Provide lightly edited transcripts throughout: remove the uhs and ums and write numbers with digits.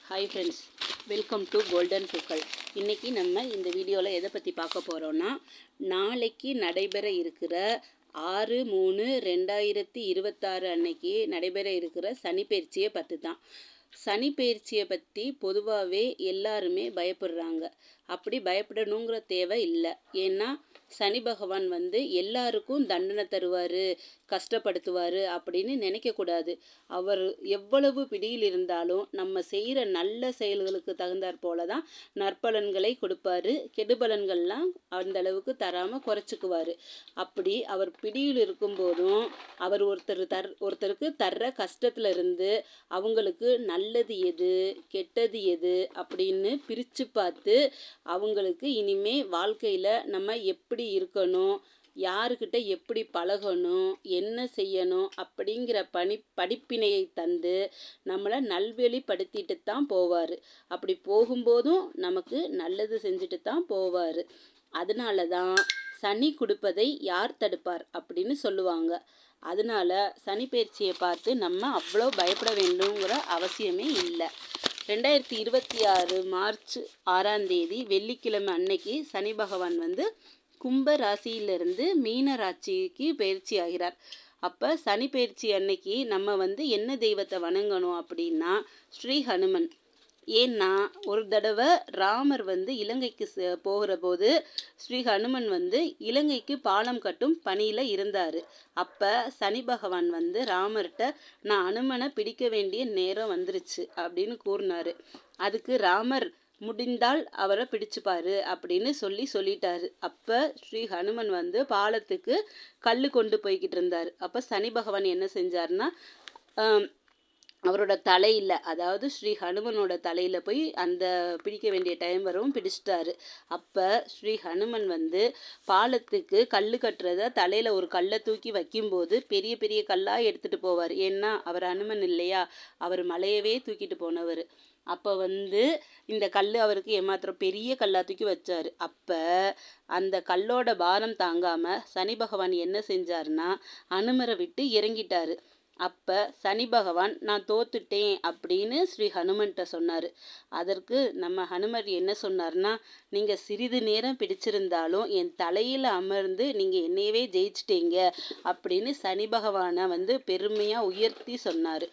Hi friends, welcome to golden பூக்கள். இன்றைக்கி நம்ம இந்த வீடியோவில் எதை பற்றி பார்க்க போகிறோன்னா, நாளைக்கு நடைபெற இருக்கிற 6/3/2026 அன்னைக்கு நடைபெற இருக்கிற சனிப்பெயர்ச்சியை பற்றி தான். சனிப்பெயர்ச்சியை பற்றி பொதுவாகவே எல்லாருமே பயப்படுறாங்க. அப்படி பயப்படணுங்கிற தேவை இல்லை. ஏன்னா சனி பகவான் எல்லாருக்கும் தண்டனை தருவார், கஷ்டப்படுத்துவார் அப்படின்னு நினைக்கக்கூடாது. அவர் எவ்வளவு பிடியில் இருந்தாலும் நம்ம செய்கிற நல்ல செயல்களுக்கு தகுந்தாற் போல தான் நற்பலன்களை கொடுப்பாரு. கெடுபலன்கள்லாம் அந்த அளவுக்கு தராமல் குறைச்சிக்குவார். அப்படி அவர் பிடியில் இருக்கும்போதும் அவர் ஒருத்தருக்கு தர்ற கஷ்டத்துல இருந்து அவங்களுக்கு நல்லது எது கெட்டது எது அப்படின்னு பிரித்து பார்த்து அவங்களுக்கு இனிமே வாழ்க்கையில் நம்ம எப்படி இருக்கணும், யாருக்கிட்ட எப்படி பழகணும், என்ன செய்யணும் அப்படிங்கிற படிப்பினையை தந்து நம்மளை நல்வழிப்படுத்திட்டு தான் போவார். அப்படி போகும்போதும் நமக்கு நல்லது செஞ்சுட்டு தான் போவார். அதனால தான் சனி கொடுப்பதை யார் தடுப்பார் அப்படின்னு சொல்லுவாங்க. அதனால சனி பயிற்சியை பார்த்து நம்ம அவ்வளோ பயப்பட வேண்டுங்கிற அவசியமே இல்லை. 2026 மார்ச் 6ஆம் தேதி வெள்ளிக்கிழமை அன்னைக்கு சனி பகவான் கும்ப ராசியிலிருந்து மீன ராசிக்கு பயிற்சி ஆகிறார். அப்போ சனி பயிற்சி அன்னைக்கு நம்ம என்ன தெய்வத்தை வணங்கணும் அப்படின்னா ஸ்ரீ ஹனுமன். ஏன்னா ஒரு தடவை ராமர் இலங்கைக்கு போகிற போது ஸ்ரீ ஹனுமன் இலங்கைக்கு பாலம் கட்டும் பணியில் இருந்தார். அப்போ சனி பகவான் ராமர்கிட்ட நான் ஹனுமனை பிடிக்க வேண்டிய நேரம் வந்துருச்சு அப்படின்னு கூறினார். அதுக்கு ராமர் முடிந்தால் அவரை பிடிச்சுப்பாரு அப்படின்னு சொல்லிட்டாரு. அப்போ ஸ்ரீ ஹனுமன் பாலத்துக்கு கல் கொண்டு போய்கிட்டு இருந்தார். அப்போ சனி பகவான் என்ன செஞ்சார்னா அவரோட தலையில், அதாவது ஸ்ரீ ஹனுமனோட தலையில் போய் அந்த பிடிக்க வேண்டிய டைம் வரவும் பிடிச்சிட்டாரு. அப்போ ஸ்ரீ ஹனுமன் பாலத்துக்கு கல் கட்டுறத தலையில் ஒரு கல்லை தூக்கி வைக்கும்போது பெரிய பெரிய கல்லாக எடுத்துகிட்டு போவார். ஏன்னா அவர் ஹனுமன் இல்லையா, அவர் மலையவே தூக்கிட்டு போனவர். அப்போ இந்த கல் அவருக்கு ஏமாத்திரம் பெரிய கல்லாக தூக்கி வச்சார். அப்போ அந்த கல்லோட பாரம் தாங்காமல் சனி பகவான் என்ன செஞ்சார்னா ஹனுமரை விட்டு இறங்கிட்டார். அப்போ சனி பகவான் நான் தோத்துட்டேன் அப்படின்னு ஸ்ரீ ஹனுமன்கிட்ட சொன்னார். அதற்கு நம்ம ஹனுமர் என்ன சொன்னார்னா, நீங்கள் சிறிது நேரம் பிடிச்சிருந்தாலும் என் தலையில் அமர்ந்து நீங்கள் என்னையவே ஜெயிச்சிட்டீங்க அப்படின்னு சனி பகவானை பெருமையாக உயர்த்தி சொன்னார்.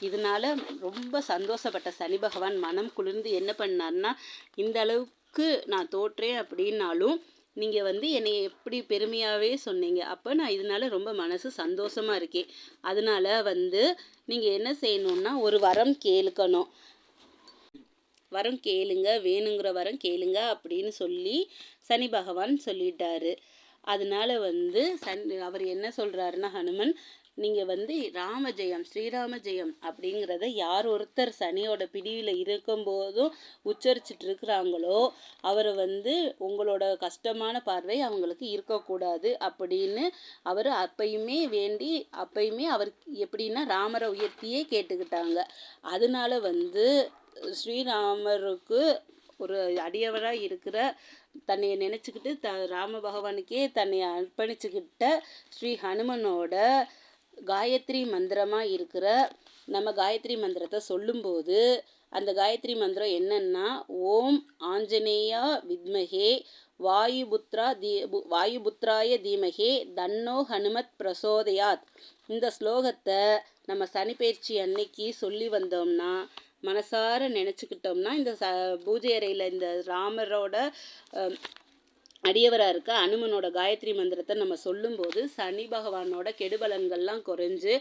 இதனால ரொம்ப சந்தோஷப்பட்ட சனி பகவான் மனம் குளிர்ந்து என்ன பண்ணார்னா, இந்த அளவுக்கு நான் தோற்றேன் அப்படின்னாலும் நீங்கள் என்னை எப்படி பெருமையாகவே சொன்னீங்க, அப்போ நான் இதனால ரொம்ப மனசு சந்தோஷமாக இருக்கேன். அதனால நீங்கள் என்ன செய்யணும்னா ஒரு வரம் கேளுங்க, வேணுங்கிற வரம் கேளுங்க அப்படின்னு சொல்லி சனி பகவான் சொல்லிட்டாரு. அதனால அவர் என்ன சொல்கிறாருன்னா ஹனுமன், நீங்கள் ராம ஜெயம், ஸ்ரீராம ஜெயம் அப்படிங்கிறத யார் ஒருத்தர் சனியோட பிடியில் இருக்கும்போதும் உச்சரிச்சிட்டு இருக்கிறாங்களோ அவரை உங்களோட கஷ்டமான பார்வை அவங்களுக்கு இருக்கக்கூடாது அப்படின்னு அவர் அப்பயுமே அவர் எப்படின்னா ராமரை உயர்த்தியே கேட்டுக்கிட்டாங்க. அதனால ஸ்ரீராமருக்கு ஒரு அடியவராக இருக்கிற தன்னை நினச்சிக்கிட்டு ராம பகவானுக்கே தன்னை அர்ப்பணிச்சுக்கிட்ட ஸ்ரீ ஹனுமனோட காயத்ரி மந்திரமாக இருக்கிற நம்ம காயத்ரி மந்திரத்தை சொல்லும்போது அந்த காயத்ரி மந்திரம் என்னன்னா, ஓம் ஆஞ்சநேயா வித்மகே வாயுபுத்ராய தீமகே தன்னோ ஹனுமத் பிரசோதயாத். இந்த ஸ்லோகத்தை நம்ம சனிப்பெயர்ச்சி அன்னைக்கு சொல்லி வந்தோம்னா, மனசார நினச்சிக்கிட்டோம்னா, இந்த பூஜை அறையில் இந்த ராமரோட அடியவராக இருக்க அனுமனோட காயத்ரி மந்திரத்தை நம்ம சொல்லும்போது சனி பகவானோட கெடுபலன்கள்லாம் குறைஞ்சு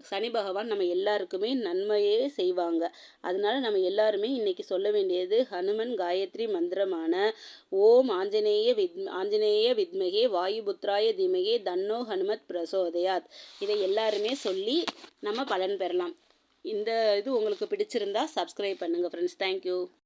சனி பகவான் நம்ம எல்லாருக்குமே நன்மையே செய்வாங்க. அதனால நம்ம எல்லாருமே இன்னைக்கு சொல்ல வேண்டியது ஹனுமன் காயத்ரி மந்திரமான ஓம் ஆஞ்சநேய வித்மகே வாயுபுத்ராய தீமகே தன்னோ ஹனுமத் பிரசோதயாத். இதை எல்லாருமே சொல்லி நம்ம பலன் பெறலாம். இந்த இது உங்களுக்கு பிடிச்சிருந்தா சப்ஸ்கிரைப் பண்ணுங்கள் ஃப்ரெண்ட்ஸ். தேங்க்யூ.